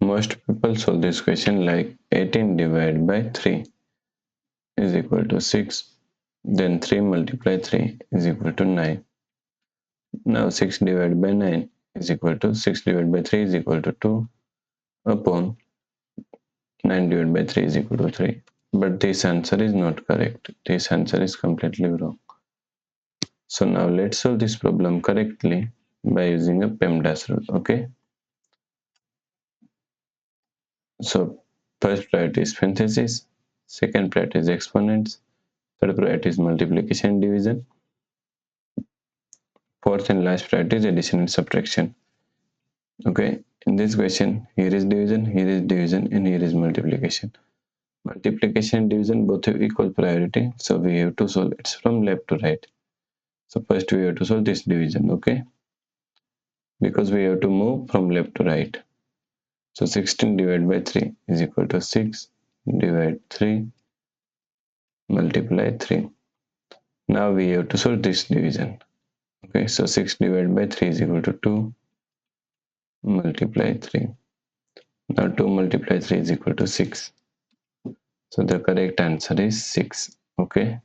Most people solve this question like 18 divided by 3 is equal to 6. Then 3 multiply 3 is equal to 9. Now 6 divided by 9 is equal to 6 divided by 3 is equal to 2 upon 9 divided by 3 is equal to 3. But this answer is not correct. This answer is completely wrong. So now let's solve this problem correctly by using a PEMDAS rule. Okay. So first priority is parentheses, second priority is exponents, third priority is multiplication and division, fourth and last priority is addition and subtraction. Okay, in this question, here is division, and here is multiplication. Multiplication and division both have equal priority, so we have to solve it from left to right. So first we have to solve this division, okay? Because we have to move from left to right. So 16 divided by 3 is equal to 6 divide 3 multiply 3. Now we have to solve this division. Okay, so 6 divided by 3 is equal to 2 multiply 3. Now 2 multiply 3 is equal to 6. So the correct answer is 6. Okay.